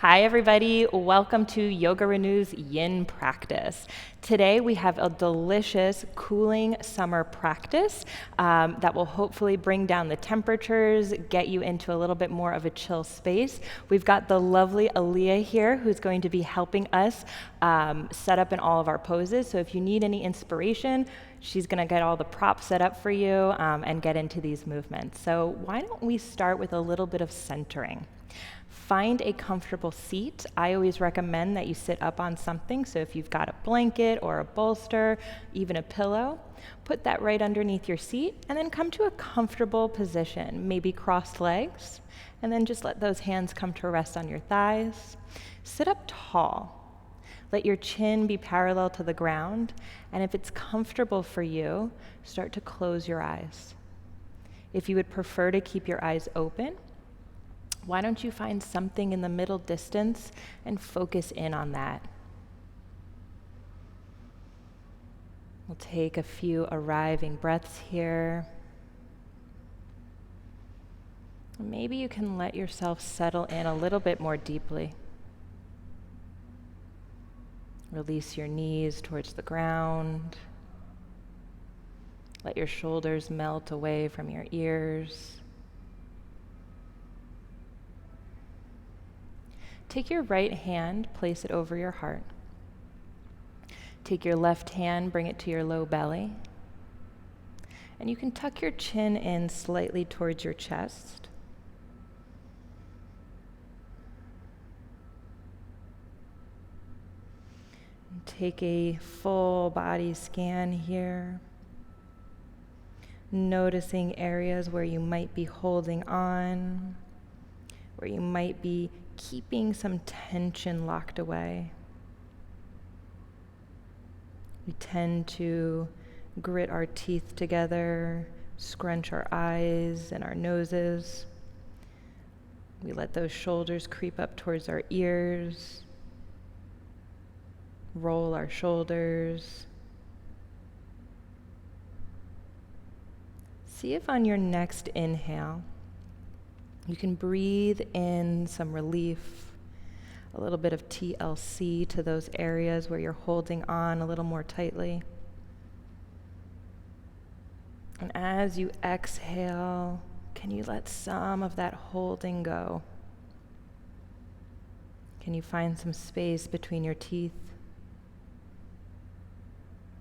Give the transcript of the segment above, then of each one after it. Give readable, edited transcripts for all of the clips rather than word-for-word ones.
Hi everybody, welcome to Yoga Renew's Yin practice. Today we have a delicious cooling summer practice that will hopefully bring down the temperatures, get you into a little bit more of a chill space. We've got the lovely Aaliyah here who's going to be helping us set up in all of our poses. So if you need any inspiration, she's gonna get all the props set up for you and get into these movements. So why don't we start with a little bit of centering. Find a comfortable seat. I always recommend that you sit up on something. So if you've got a blanket or a bolster, even a pillow, put that right underneath your seat and then come to a comfortable position, maybe crossed legs, and then just let those hands come to rest on your thighs. Sit up tall. Let your chin be parallel to the ground, and if it's comfortable for you, start to close your eyes. If you would prefer to keep your eyes open, why don't you find something in the middle distance and focus in on that? We'll take a few arriving breaths here. Maybe you can let yourself settle in a little bit more deeply. Release your knees towards the ground. Let your shoulders melt away from your ears. Take your right hand, place it over your heart. Take your left hand, bring it to your low belly. And you can tuck your chin in slightly towards your chest. And take a full body scan here. Noticing areas where you might be holding on, where you might be keeping some tension locked away. We tend to grit our teeth together, scrunch our eyes and our noses. We let those shoulders creep up towards our ears, roll our shoulders. See if on your next inhale, you can breathe in some relief, a little bit of TLC to those areas where you're holding on a little more tightly. And as you exhale, can you let some of that holding go? Can you find some space between your teeth?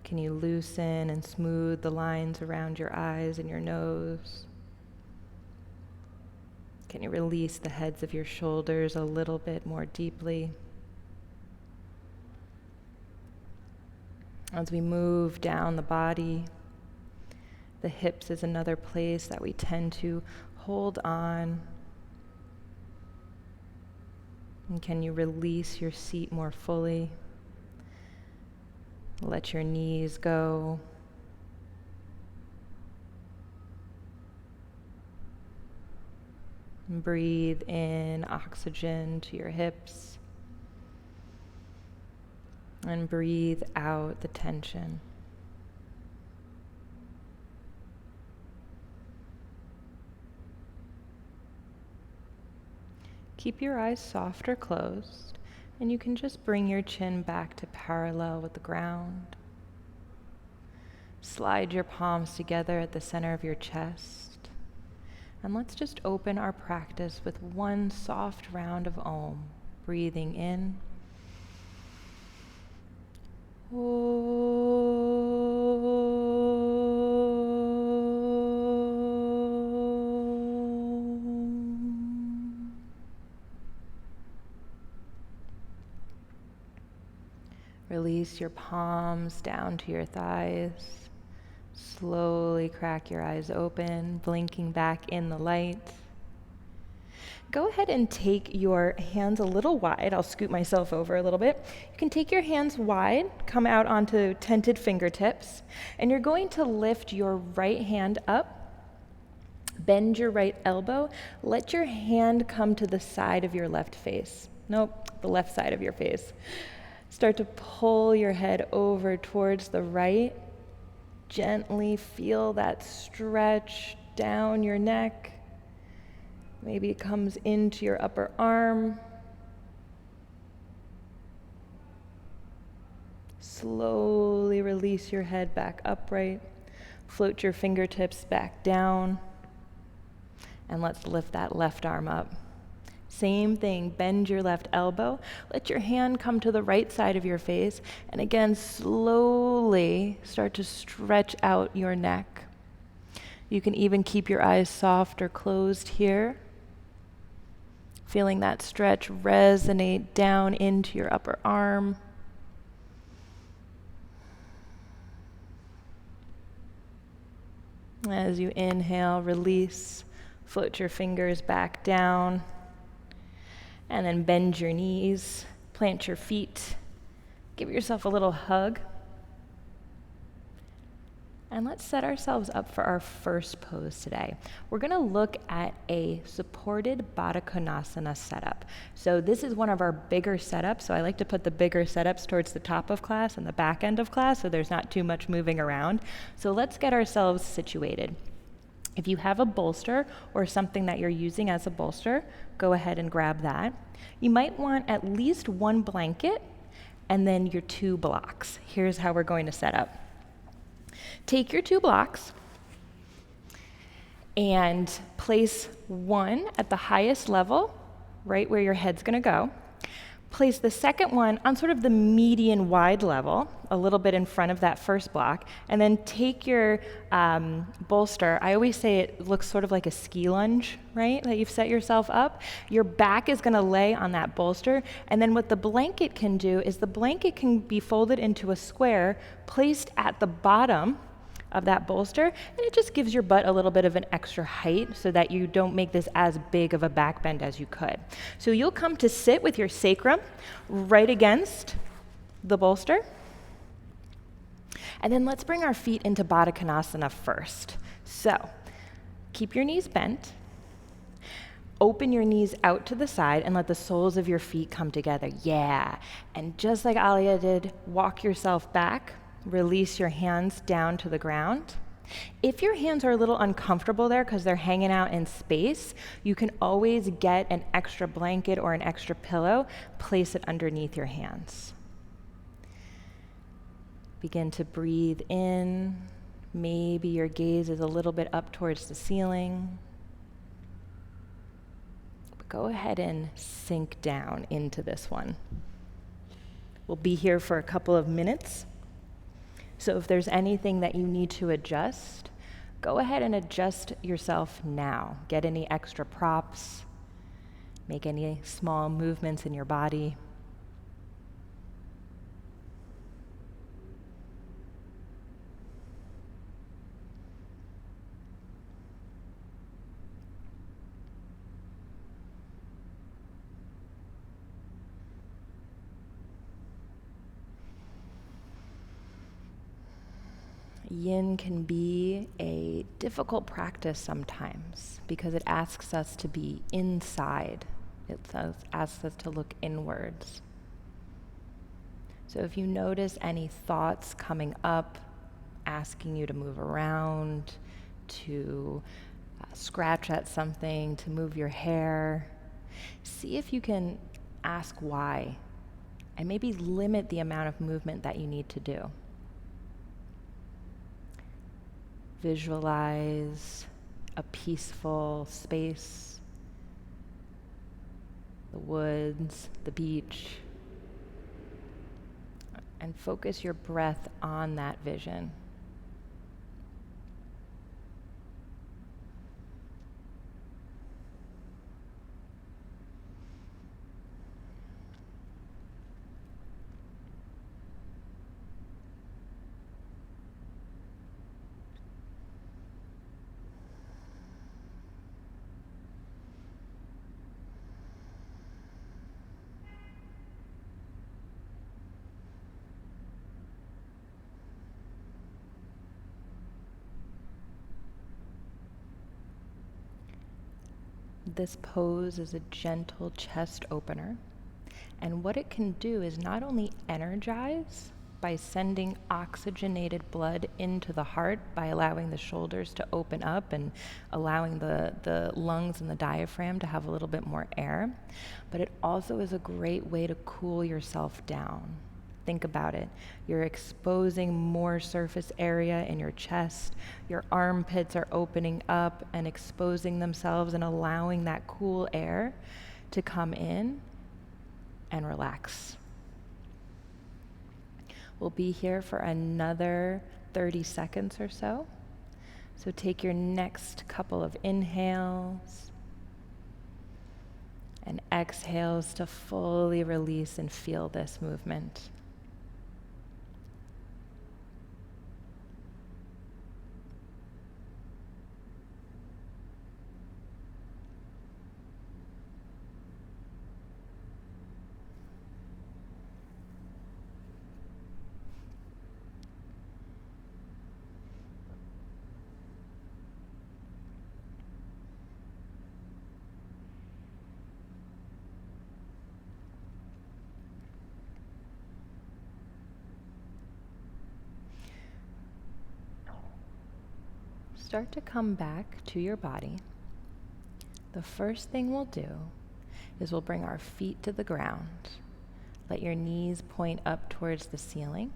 Can you loosen and smooth the lines around your eyes and your nose? Can you release the heads of your shoulders a little bit more deeply? As we move down the body, the hips is another place that we tend to hold on. And can you release your seat more fully? Let your knees go. Breathe in oxygen to your hips and breathe out the tension. Keep your eyes soft or closed, and you can just bring your chin back to parallel with the ground. Slide your palms together at the center of your chest. And let's just open our practice with one soft round of Om. Breathing in. Om. Release your palms down to your thighs. Slowly crack your eyes open, blinking back in the light. Go ahead and take your hands a little wide. I'll scoot myself over a little bit. You can take your hands wide, come out onto tented fingertips, and you're going to lift your right hand up, bend your right elbow, let your hand come to the side of your left face. Nope, the left side of your face. Start to pull your head over towards the right. Gently feel that stretch down your neck. Maybe it comes into your upper arm. Slowly release your head back upright. Float your fingertips back down. And let's lift that left arm up. Same thing, bend your left elbow. Let your hand come to the right side of your face. And again, slowly start to stretch out your neck. You can even keep your eyes soft or closed here. Feeling that stretch resonate down into your upper arm. As you inhale, release, float your fingers back down, and then bend your knees, plant your feet, give yourself a little hug. And let's set ourselves up for our first pose today. We're gonna look at a supported Baddha Konasana setup. So this is one of our bigger setups. So I like to put the bigger setups towards the top of class and the back end of class so there's not too much moving around. So let's get ourselves situated. If you have a bolster or something that you're using as a bolster, go ahead and grab that. You might want at least one blanket and then your 2 blocks. Here's how we're going to set up. Take your 2 blocks and place one at the highest level, right where your head's gonna go. Place the second one on sort of the median wide level, a little bit in front of that first block, and then take your bolster. I always say it looks sort of like a ski lunge, right, that you've set yourself up. Your back is gonna lay on that bolster, and then what the blanket can do is the blanket can be folded into a square, placed at the bottom of that bolster, and it just gives your butt a little bit of an extra height so that you don't make this as big of a back bend as you could. So you'll come to sit with your sacrum right against the bolster. And then let's bring our feet into Baddha Konasana first. So keep your knees bent. Open your knees out to the side and let the soles of your feet come together. Yeah. And just like Alia did, walk yourself back. Release your hands down to the ground. If your hands are a little uncomfortable there because they're hanging out in space, you can always get an extra blanket or an extra pillow, place it underneath your hands. Begin to breathe in. Maybe your gaze is a little bit up towards the ceiling. But go ahead and sink down into this one. We'll be here for a couple of minutes. So if there's anything that you need to adjust, go ahead and adjust yourself now. Get any extra props, make any small movements in your body. Yin can be a difficult practice sometimes because it asks us to be inside. It asks us to look inwards. So if you notice any thoughts coming up, asking you to move around, to scratch at something, to move your hair, see if you can ask why, and maybe limit the amount of movement that you need to do. Visualize a peaceful space, the woods, the beach, and focus your breath on that vision. This pose is a gentle chest opener, and what it can do is not only energize by sending oxygenated blood into the heart by allowing the shoulders to open up and allowing the lungs and the diaphragm to have a little bit more air, but it also is a great way to cool yourself down. think about it. You're exposing more surface area in your chest. Your armpits are opening up and exposing themselves and allowing that cool air to come in and relax. We'll be here for another 30 seconds or so. So take your next couple of inhales and exhales to fully release and feel this movement. Start to come back to your body. The first thing we'll do is we'll bring our feet to the ground. Let your knees point up towards the ceiling.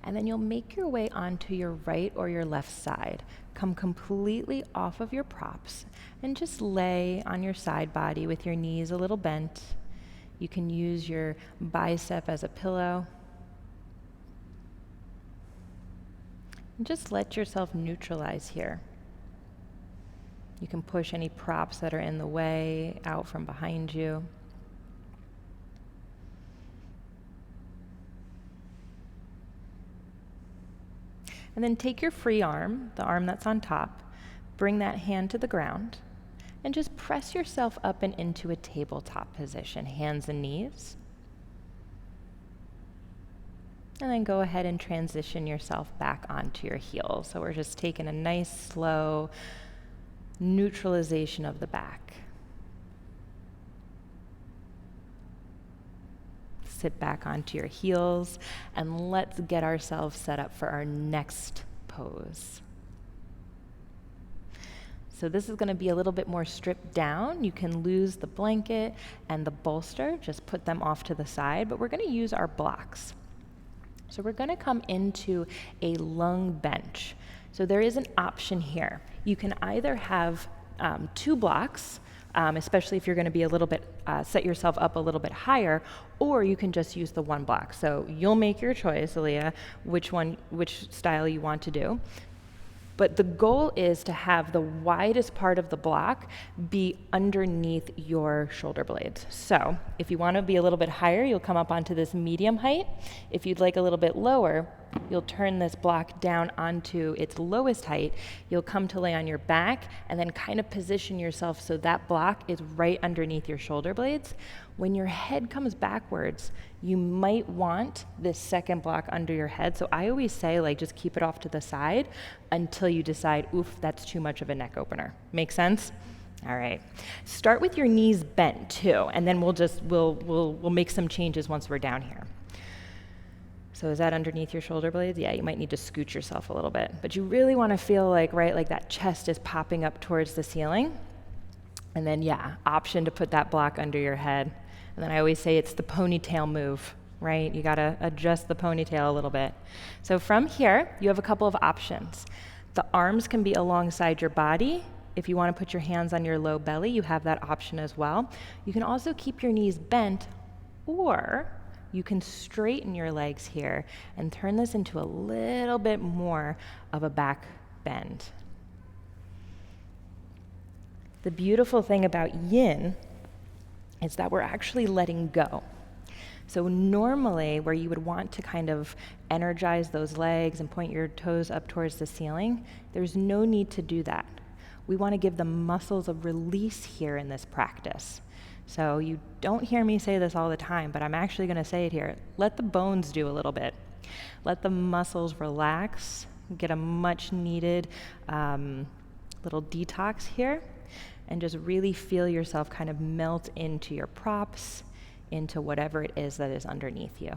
And then you'll make your way onto your right or your left side. Come completely off of your props and just lay on your side body with your knees a little bent. You can use your bicep as a pillow. And just let yourself neutralize here. You can push any props that are in the way out from behind you. And then take your free arm, the arm that's on top, bring that hand to the ground, and just press yourself up and into a tabletop position, hands and knees. And then go ahead and transition yourself back onto your heels. So we're just taking a nice, slow neutralization of the back. Sit back onto your heels, and let's get ourselves set up for our next pose. So this is going to be a little bit more stripped down. You can lose the blanket and the bolster, just put them off to the side, but we're going to use our blocks. So we're going to come into a lung bench. So there is an option here. You can either have 2 blocks, especially if you're going to be a little bit, set yourself up a little bit higher, or you can just use the 1 block. So you'll make your choice, Aaliyah, which style you want to do. But the goal is to have the widest part of the block be underneath your shoulder blades. So if you want to be a little bit higher, you'll come up onto this medium height. If you'd like a little bit lower, you'll turn this block down onto its lowest height. You'll come to lay on your back and then kind of position yourself so that block is right underneath your shoulder blades. When your head comes backwards, you might want this second block under your head. So I always say, like, just keep it off to the side until you decide, oof, that's too much of a neck opener. Make sense? All right. Start with your knees bent too, and then we'll make some changes once we're down here. So is that underneath your shoulder blades? Yeah, you might need to scoot yourself a little bit, but you really want to feel like, right, like that chest is popping up towards the ceiling. And then, yeah, option to put that block under your head. And then I always say it's the ponytail move, right? You got to adjust the ponytail a little bit. So from here, you have a couple of options. The arms can be alongside your body. If you want to put your hands on your low belly, you have that option as well. You can also keep your knees bent, or you can straighten your legs here and turn this into a little bit more of a back bend. The beautiful thing about yin is that we're actually letting go. So normally where you would want to kind of energize those legs and point your toes up towards the ceiling, there's no need to do that. We want to give the muscles a release here in this practice. So you don't hear me say this all the time, but I'm actually going to say it here. Let the bones do a little bit. Let the muscles relax, get a much needed little detox here, and just really feel yourself kind of melt into your props, into whatever it is that is underneath you.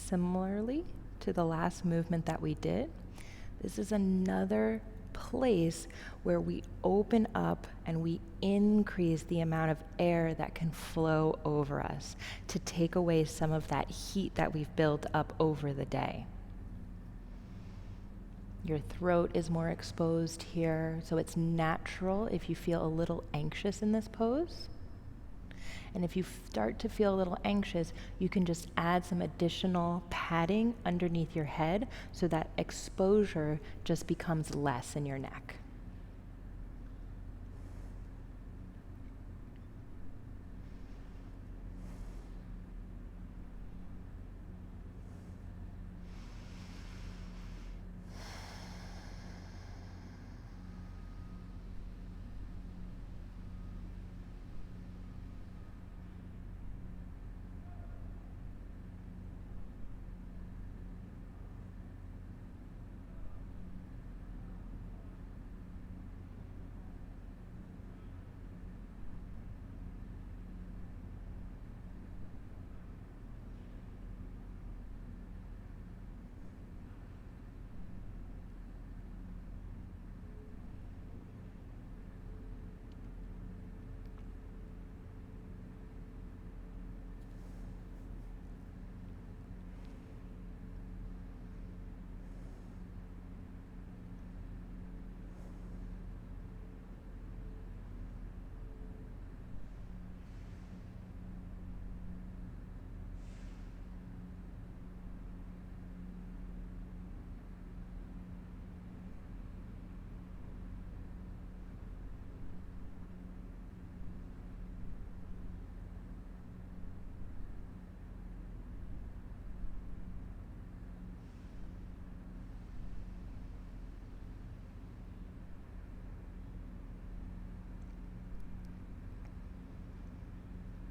Similarly to the last movement that we did, this is another place where we open up and we increase the amount of air that can flow over us to take away some of that heat that we've built up over the day. Your throat is more exposed here, so it's natural if you feel a little anxious in this pose. And if you start to feel a little anxious, you can just add some additional padding underneath your head so that exposure just becomes less in your neck.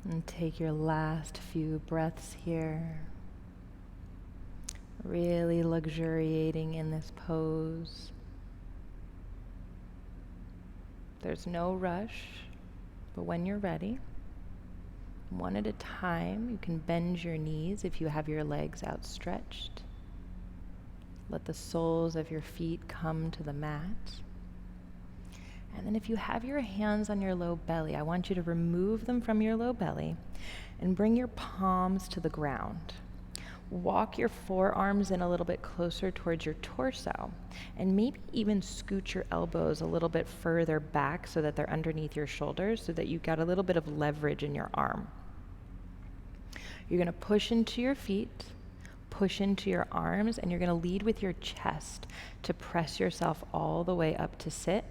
And take your last few breaths here, really luxuriating in this pose. There's no rush, but when you're ready, one at a time, you can bend your knees if you have your legs outstretched. Let the soles of your feet come to the mat. And then if you have your hands on your low belly, I want you to remove them from your low belly and bring your palms to the ground. Walk your forearms in a little bit closer towards your torso, and maybe even scoot your elbows a little bit further back so that they're underneath your shoulders so that you've got a little bit of leverage in your arm. You're going to push into your feet, push into your arms, and you're going to lead with your chest to press yourself all the way up to sit.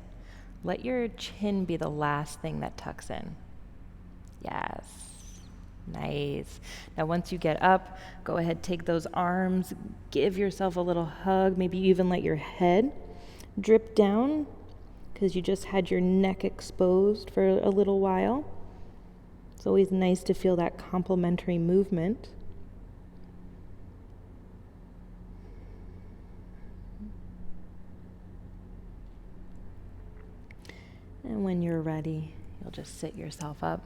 Let your chin be the last thing that tucks in. Yes. Nice. Now once you get up, go ahead, take those arms, give yourself a little hug, maybe even let your head drip down because you just had your neck exposed for a little while. It's always nice to feel that complementary movement. And when you're ready, you'll just sit yourself up.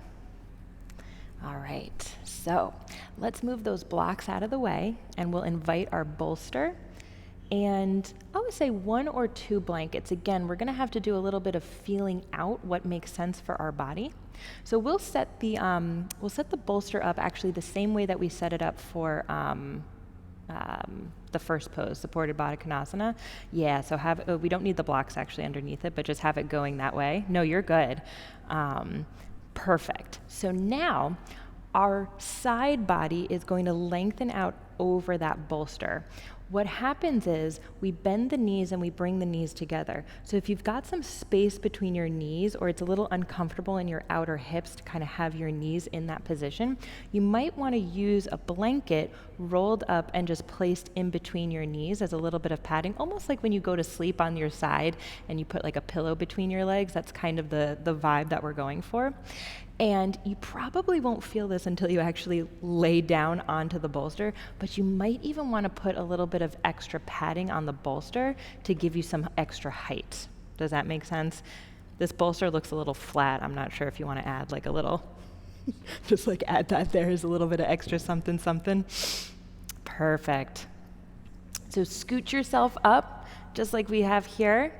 All right, so let's move those blocks out of the way and we'll invite our bolster. And I would say 1 or 2 blankets. Again, we're gonna have to do a little bit of feeling out what makes sense for our body. So we'll set the bolster up actually the same way that we set it up for the first pose, supported Baddha Konasana. Yeah, so we don't need the blocks actually underneath it, but just have it going that way. No, you're good. Perfect. So now our side body is going to lengthen out over that bolster. What happens is we bend the knees and we bring the knees together. So if you've got some space between your knees or it's a little uncomfortable in your outer hips to kind of have your knees in that position, you might want to use a blanket rolled up and just placed in between your knees as a little bit of padding, almost like when you go to sleep on your side and you put like a pillow between your legs. That's kind of the vibe that we're going for. And you probably won't feel this until you actually lay down onto the bolster, but you might even want to put a little bit of extra padding on the bolster to give you some extra height. Does that make sense? This bolster looks a little flat. I'm not sure if you want to add like a little, just like add that there is a little bit of extra something. Perfect. So scoot yourself up, just like we have here.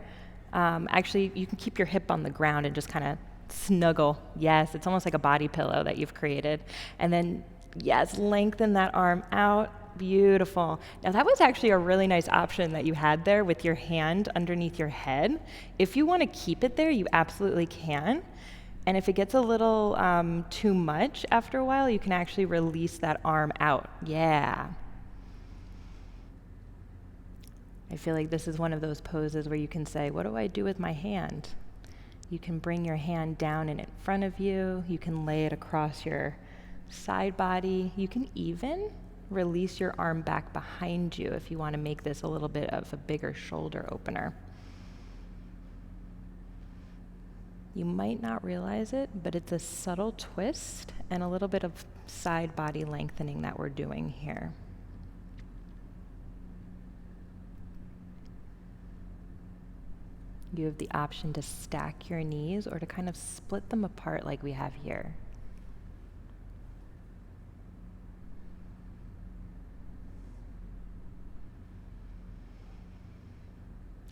Actually, you can keep your hip on the ground and just kind of snuggle. Yes, it's almost like a body pillow that you've created. And then, yes, lengthen that arm out. Beautiful. Now that was actually a really nice option that you had there with your hand underneath your head. If you want to keep it there, you absolutely can. And if it gets a little too much after a while, you can actually release that arm out. Yeah. I feel like this is one of those poses where you can say, what do I do with my hand? You can bring your hand down and in front of you. You can lay it across your side body. You can even release your arm back behind you if you want to make this a little bit of a bigger shoulder opener. You might not realize it, but it's a subtle twist and a little bit of side body lengthening that we're doing here. You have the option to stack your knees or to kind of split them apart like we have here.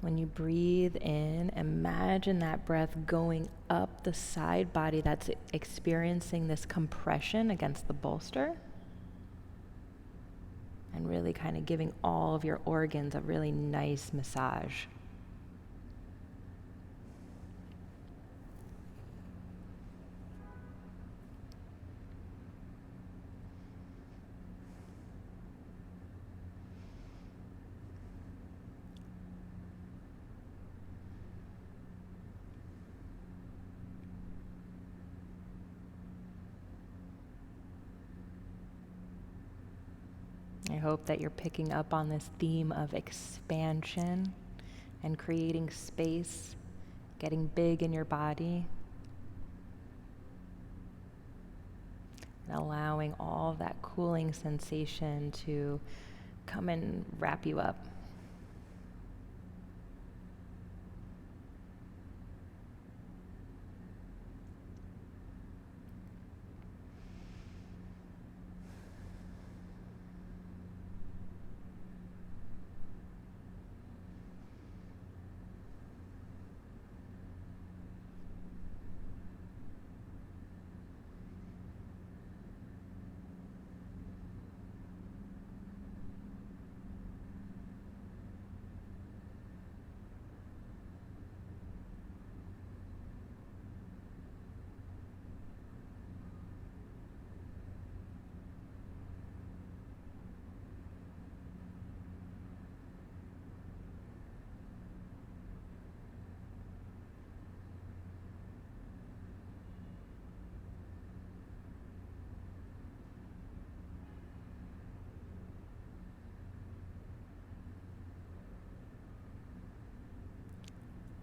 When you breathe in, imagine that breath going up the side body that's experiencing this compression against the bolster. And really kind of giving all of your organs a really nice massage. I hope that you're picking up on this theme of expansion and creating space, getting big in your body, and allowing all of that cooling sensation to come and wrap you up.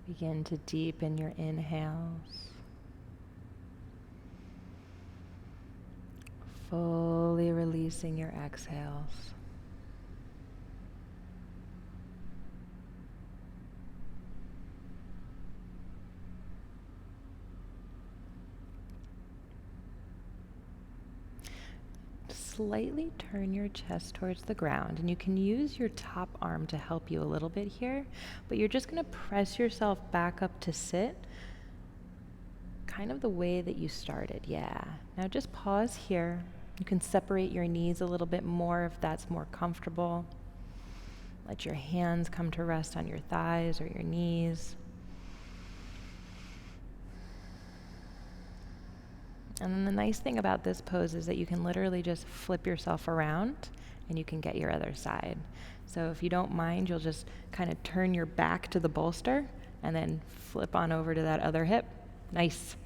Begin to deepen your inhales, fully releasing your exhales. Slightly turn your chest towards the ground, and you can use your top arm to help you a little bit here, but you're just going to press yourself back up to sit, kind of the way that you started. Yeah. Now just pause here. You can separate your knees a little bit more if that's more comfortable. Let your hands come to rest on your thighs or your knees. And then the nice thing about this pose is that you can literally just flip yourself around and you can get your other side. So if you don't mind, you'll just kind of turn your back to the bolster and then flip on over to that other hip. Nice.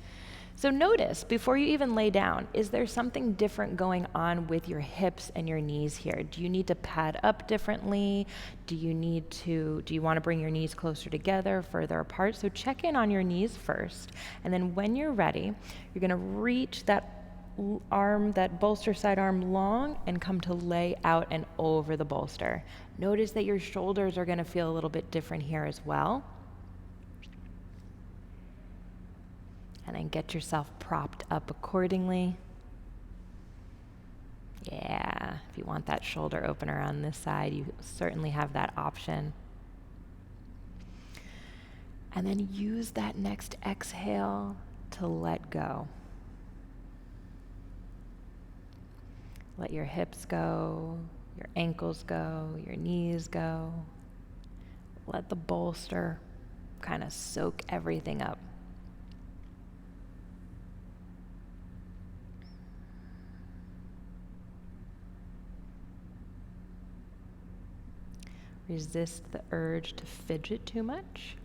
So notice, before you even lay down, is there something different going on with your hips and your knees here? Do you need to pad up differently? Do you want to bring your knees closer together, further apart? So check in on your knees first. And then when you're ready, you're going to reach that arm, that bolster side arm long, and come to lay out and over the bolster. Notice that your shoulders are going to feel a little bit different here as well. And then get yourself propped up accordingly. Yeah, if you want that shoulder opener on this side, you certainly have that option. And then use that next exhale to let go. Let your hips go, your ankles go, your knees go. Let the bolster kind of soak everything up. Resist the urge to fidget too much.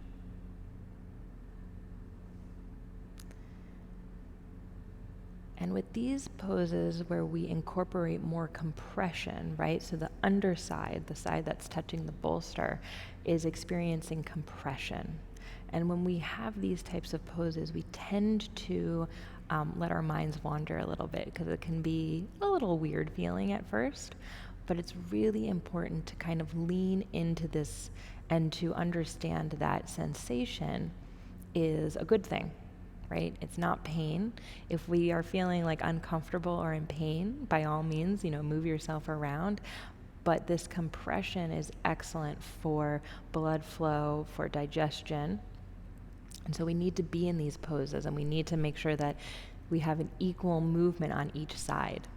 And with these poses where we incorporate more compression, right? So the underside, the side that's touching the bolster, is experiencing compression. And when we have these types of poses, we tend to let our minds wander a little bit because it can be a little weird feeling at first. But it's really important to kind of lean into this and to understand that sensation is a good thing. Right? It's not pain. If we are feeling like uncomfortable or in pain, by all means, move yourself around. But this compression is excellent for blood flow, for digestion. And so we need to be in these poses, and we need to make sure that we have an equal movement on each side.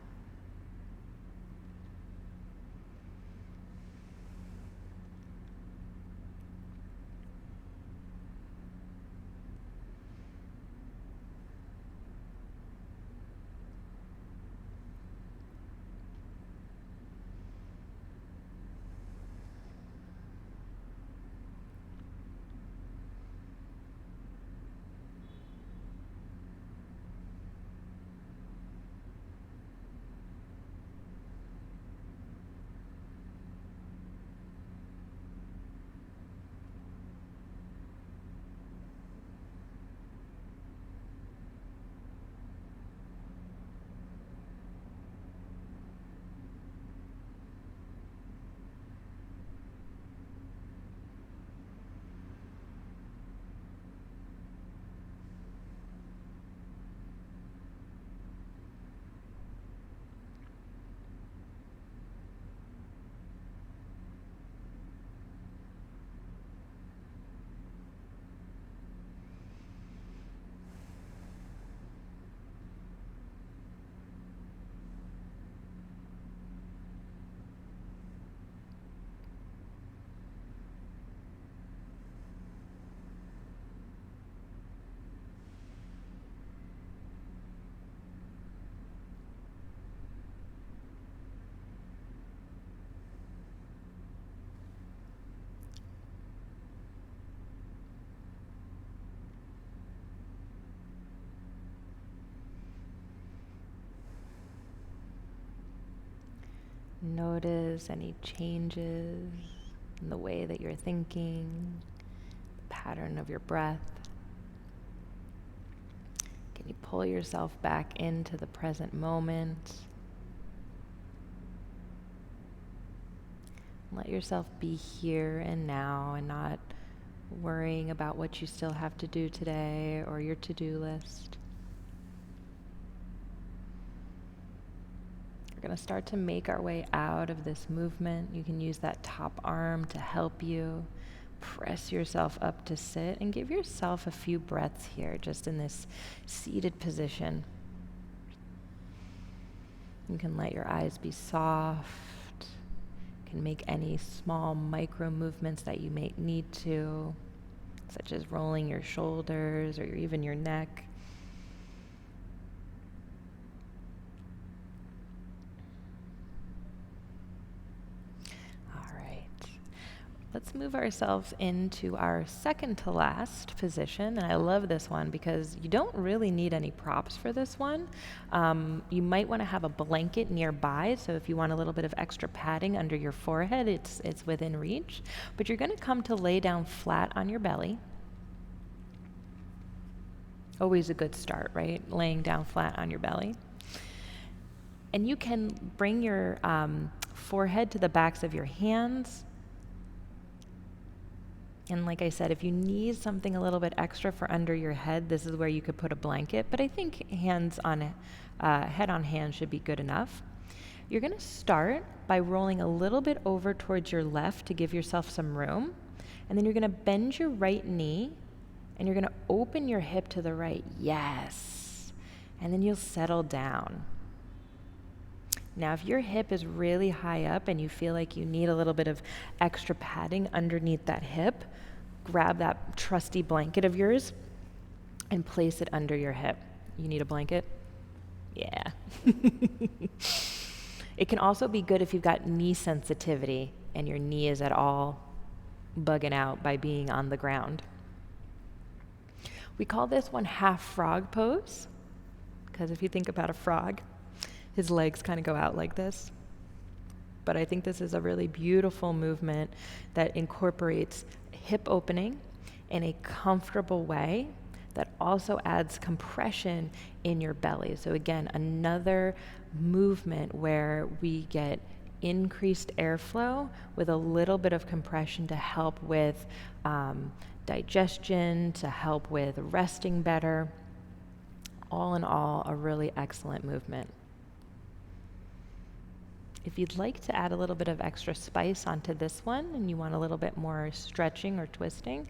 Notice any changes in the way that you're thinking, the pattern of your breath. Can you pull yourself back into the present moment? Let yourself be here and now and not worrying about what you still have to do today or your to-do list. We're going to start to make our way out of this movement. You can use that top arm to help you. Press yourself up to sit and give yourself a few breaths here, just in this seated position. You can let your eyes be soft. You can make any small micro movements that you may need to, such as rolling your shoulders or even your neck. Let's move ourselves into our second to last position. And I love this one because you don't really need any props for this one. You might want to have a blanket nearby. So if you want a little bit of extra padding under your forehead, it's within reach. But you're going to come to lay down flat on your belly. Always a good start, right? Laying down flat on your belly. And you can bring your forehead to the backs of your hands. And like I said, if you need something a little bit extra for under your head, this is where you could put a blanket. But I think head on hand should be good enough. You're going to start by rolling a little bit over towards your left to give yourself some room. And then you're going to bend your right knee and you're going to open your hip to the right. Yes. And then you'll settle down. Now, if your hip is really high up and you feel like you need a little bit of extra padding underneath that hip, grab that trusty blanket of yours and place it under your hip. You need a blanket? Yeah. It can also be good if you've got knee sensitivity and your knee is at all bugging out by being on the ground. We call this one half frog pose, because if you think about a frog, his legs kind of go out like this. But I think this is a really beautiful movement that incorporates hip opening in a comfortable way that also adds compression in your belly. So again, another movement where we get increased airflow with a little bit of compression to help with digestion, to help with resting better. All in all, a really excellent movement. If you'd like to add a little bit of extra spice onto this one and you want a little bit more stretching or twisting,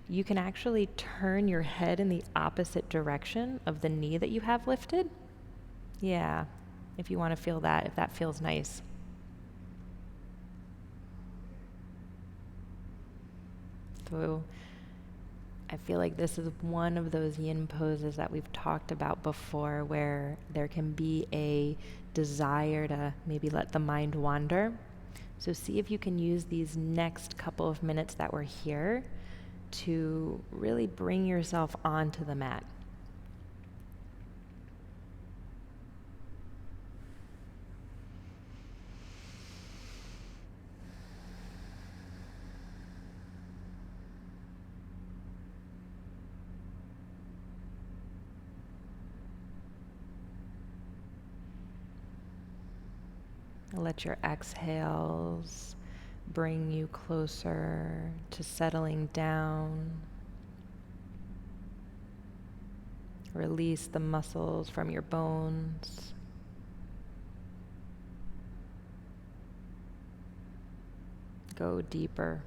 you can actually turn your head in the opposite direction of the knee that you have lifted. Yeah, if you want to feel that, if that feels nice. So I feel like this is one of those yin poses that we've talked about before where there can be a desire to maybe let the mind wander. So see if you can use these next couple of minutes that we're here to really bring yourself onto the mat. Let your exhales bring you closer to settling down. Release the muscles from your bones. Go deeper.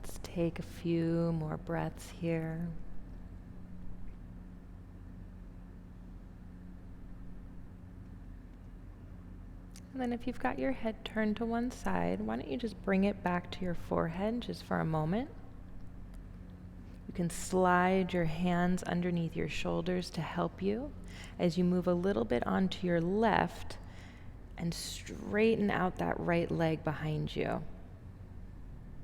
Let's take a few more breaths here. And then if you've got your head turned to one side, why don't you just bring it back to your forehead just for a moment. You can slide your hands underneath your shoulders to help you as you move a little bit onto your left and straighten out that right leg behind you.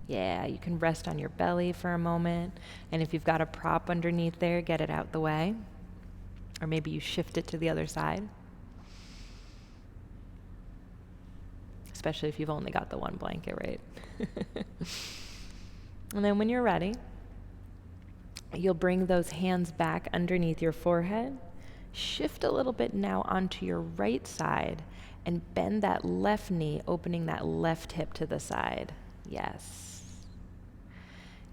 Yeah, you can rest on your belly for a moment, and if you've got a prop underneath there, get it out the way. Or maybe you shift it to the other side. Especially if you've only got the one blanket, right? And then when you're ready, you'll bring those hands back underneath your forehead. Shift a little bit now onto your right side and bend that left knee, opening that left hip to the side. Yes.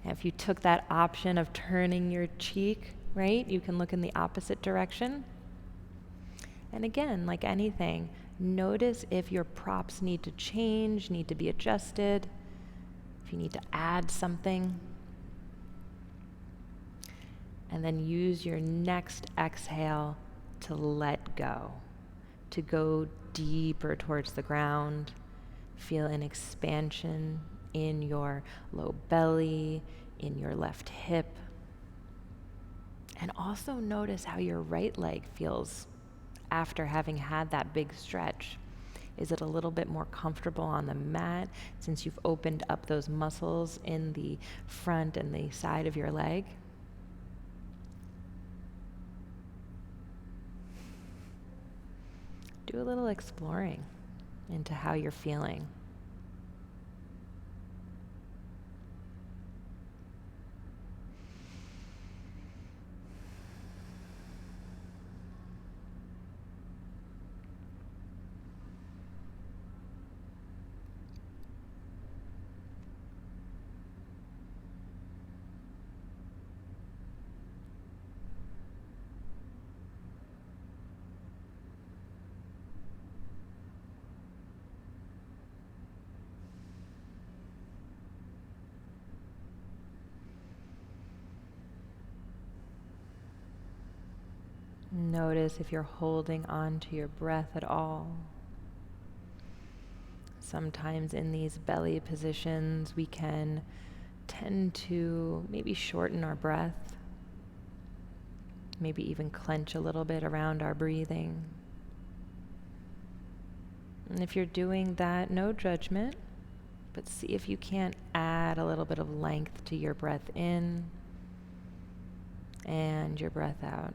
And if you took that option of turning your cheek, right, you can look in the opposite direction. And again, like anything, notice if your props need to change, need to be adjusted, if you need to add something. And then use your next exhale to let go, to go deeper towards the ground. Feel an expansion in your low belly, in your left hip. And also notice how your right leg feels after having had that big stretch. Is it a little bit more comfortable on the mat since you've opened up those muscles in the front and the side of your leg? Do a little exploring into how you're feeling. Notice if you're holding on to your breath at all. Sometimes in these belly positions, we can tend to maybe shorten our breath, maybe even clench a little bit around our breathing. And if you're doing that, no judgment, but see if you can't add a little bit of length to your breath in and your breath out.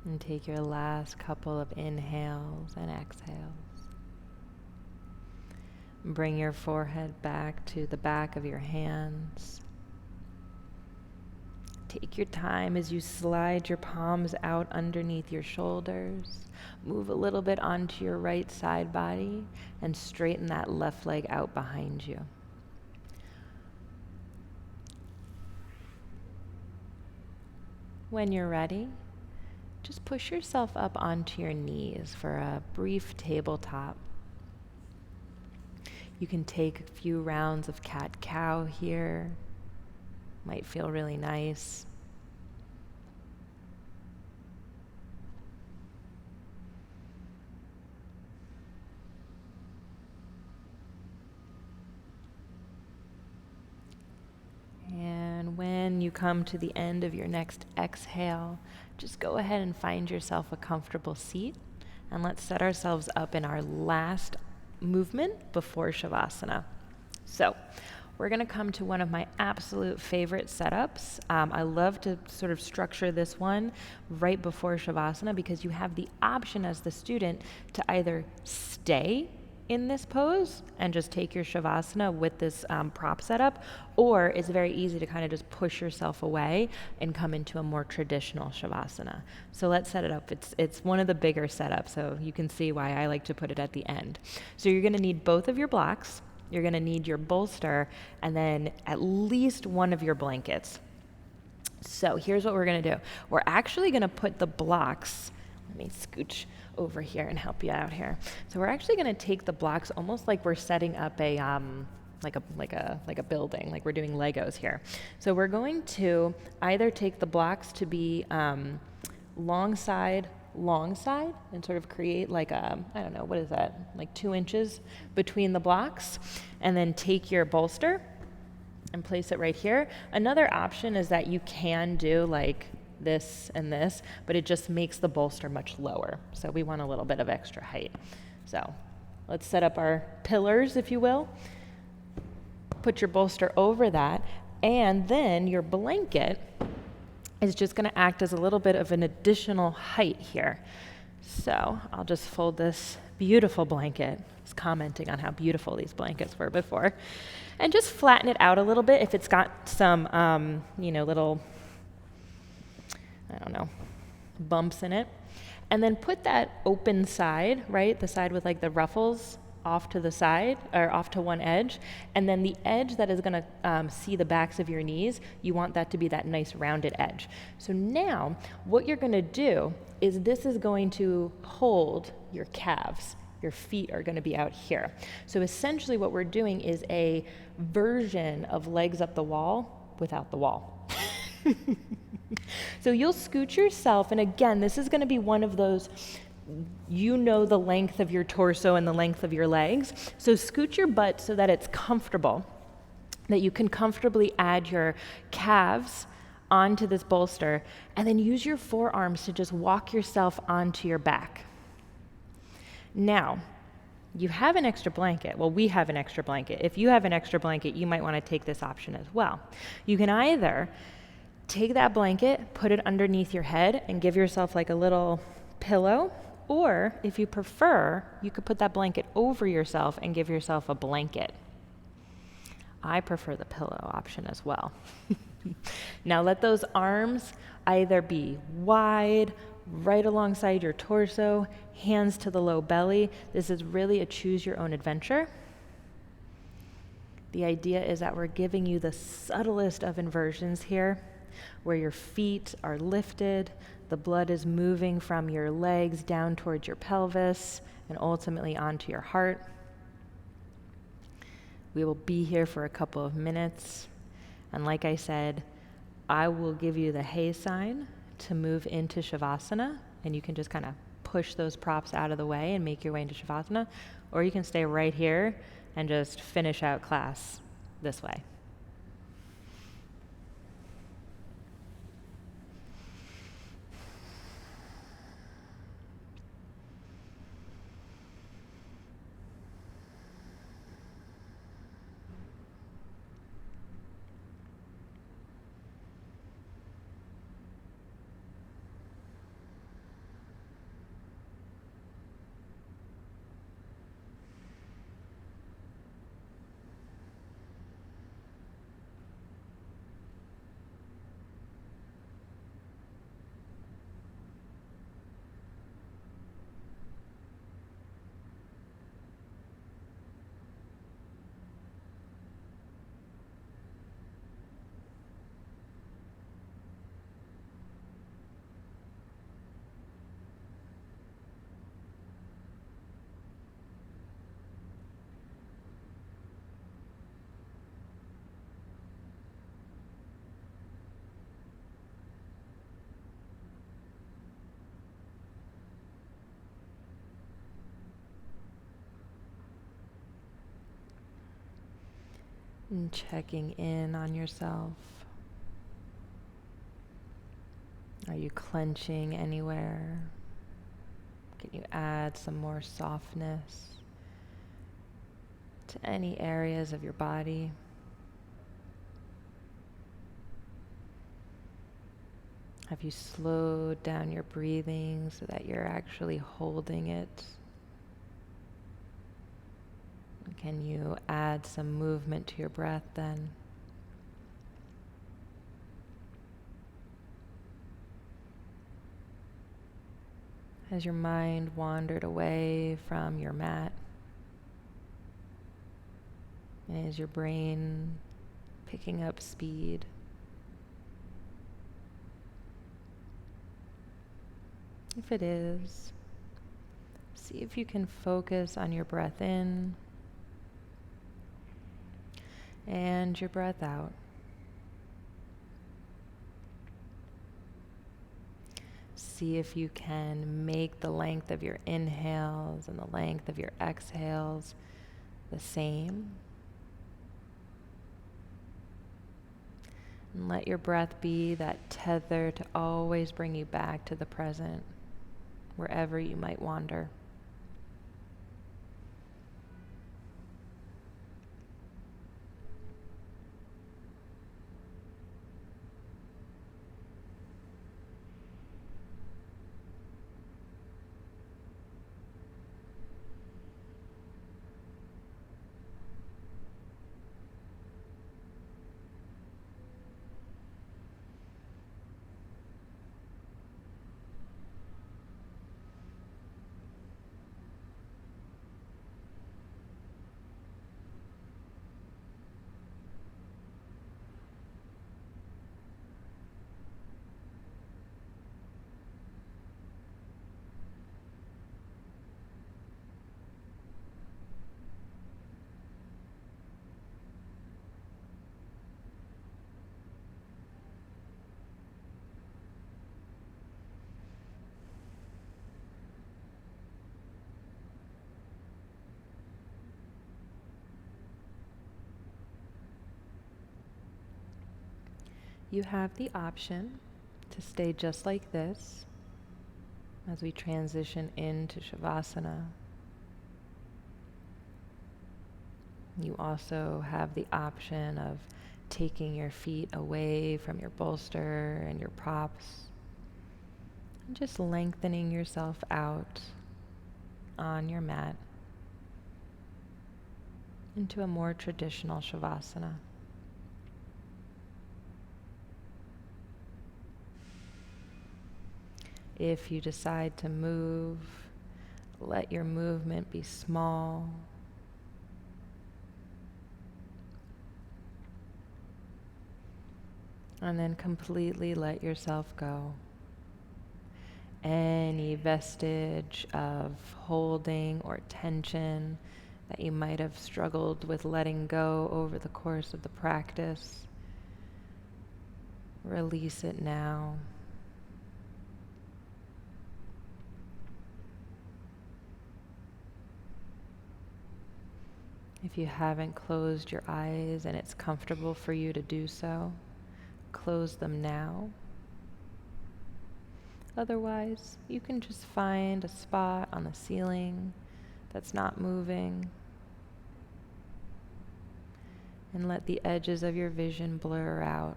And take your last couple of inhales and exhales. Bring your forehead back to the back of your hands. Take your time as you slide your palms out underneath your shoulders. Move a little bit onto your right side body and straighten that left leg out behind you. When you're ready, just push yourself up onto your knees for a brief tabletop. You can take a few rounds of cat-cow here. Might feel really nice. And when you come to the end of your next exhale, just go ahead and find yourself a comfortable seat, and let's set ourselves up in our last movement before Shavasana. So we're going to come to one of my absolute favorite setups. I love to sort of structure this one right before Shavasana because you have the option as the student to either stay in this pose and just take your Shavasana with this prop setup, or it's very easy to kind of just push yourself away and come into a more traditional Shavasana. So let's set it up. It's one of the bigger setups, so you can see why I like to put it at the end. So you're going to need both of your blocks, you're going to need your bolster, and then at least one of your blankets. So here's what we're going to do. We're actually going to put the blocks, let me scooch over here and help you out here. So we're actually going to take the blocks almost like we're setting up a like a building, like we're doing Legos here. So we're going to either take the blocks to be long side, and sort of create like a, I don't know, what is that, like 2 inches between the blocks, and then take your bolster and place it right here. Another option is that you can do like this and this, but it just makes the bolster much lower. So we want a little bit of extra height. So let's set up our pillars, if you will. Put your bolster over that, and then your blanket is just going to act as a little bit of an additional height here. So I'll just fold this beautiful blanket. I was commenting on how beautiful these blankets were before. And just flatten it out a little bit if it's got some, little, I don't know, bumps in it. And then put that open side, right, the side with like the ruffles, off to the side, or off to one edge. And then the edge that is gonna see the backs of your knees, you want that to be that nice rounded edge. So now, what you're gonna do is this is going to hold your calves. Your feet are gonna be out here. So essentially what we're doing is a version of legs up the wall without the wall. So you'll scoot yourself, and again, this is gonna be one of those, you know the length of your torso and the length of your legs. So scoot your butt so that it's comfortable, that you can comfortably add your calves onto this bolster, and then use your forearms to just walk yourself onto your back. Now, you have an extra blanket. Well, we have an extra blanket. If you have an extra blanket, you might want to take this option as well. You can either take that blanket, put it underneath your head, and give yourself like a little pillow, or if you prefer, you could put that blanket over yourself and give yourself a blanket. I prefer the pillow option as well. Now let those arms either be wide, right alongside your torso, hands to the low belly. This is really a choose your own adventure. The idea is that we're giving you the subtlest of inversions here, where your feet are lifted, the blood is moving from your legs down towards your pelvis and ultimately onto your heart. We will be here for a couple of minutes. And like I said, I will give you the hey sign to move into Shavasana, and you can just kind of push those props out of the way and make your way into Shavasana, or you can stay right here and just finish out class this way. And checking in on yourself. Are you clenching anywhere? Can you add some more softness to any areas of your body? Have you slowed down your breathing so that you're actually holding it? Can you add some movement to your breath then? Has your mind wandered away from your mat? And is your brain picking up speed? If it is, see if you can focus on your breath in and your breath out. See if you can make the length of your inhales and the length of your exhales the same. And let your breath be that tether to always bring you back to the present, wherever you might wander. You have the option to stay just like this as we transition into Shavasana. You also have the option of taking your feet away from your bolster and your props, and just lengthening yourself out on your mat into a more traditional Shavasana. If you decide to move, let your movement be small. And then completely let yourself go. Any vestige of holding or tension that you might have struggled with letting go over the course of the practice, release it now. If you haven't closed your eyes and it's comfortable for you to do so, close them now. Otherwise, you can just find a spot on the ceiling that's not moving and let the edges of your vision blur out.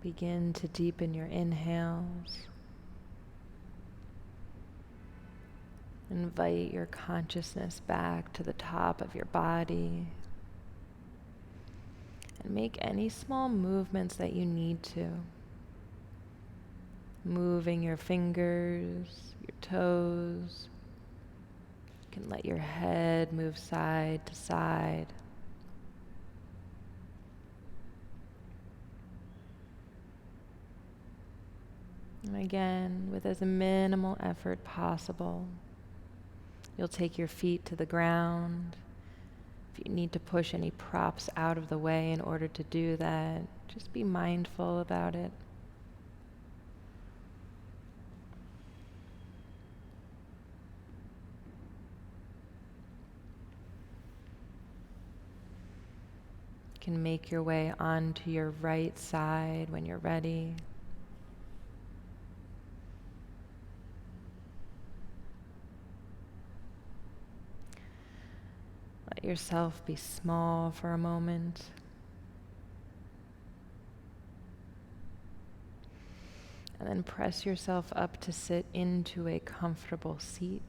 Begin to deepen your inhales. Invite your consciousness back to the top of your body. And make any small movements that you need to. moving your fingers, your toes. You can let your head move side to side. And again, with as minimal effort possible, you'll take your feet to the ground. If you need to push any props out of the way in order to do that, just be mindful about it. You can make your way onto your right side when you're ready. Let yourself be small for a moment. And then press yourself up to sit into a comfortable seat.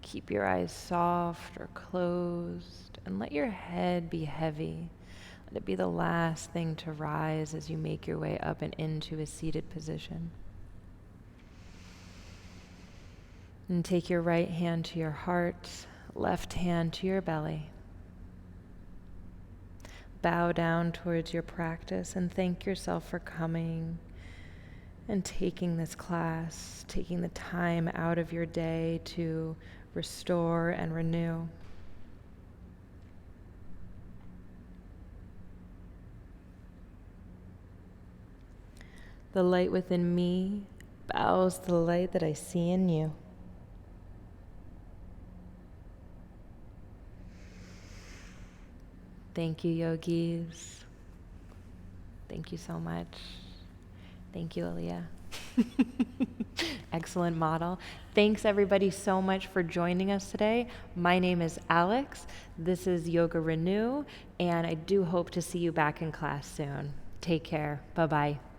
Keep your eyes soft or closed, and let your head be heavy. Let it be the last thing to rise as you make your way up and into a seated position. And take your right hand to your heart, left hand to your belly. Bow down towards your practice and thank yourself for coming and taking this class, taking the time out of your day to restore and renew. The light within me bows to the light that I see in you. Thank you, yogis. Thank you so much. Thank you, Aaliyah. Excellent model. Thanks everybody so much for joining us today. My name is Alex. This is Yoga Renew, and I do hope to see you back in class soon. Take care. Bye-bye.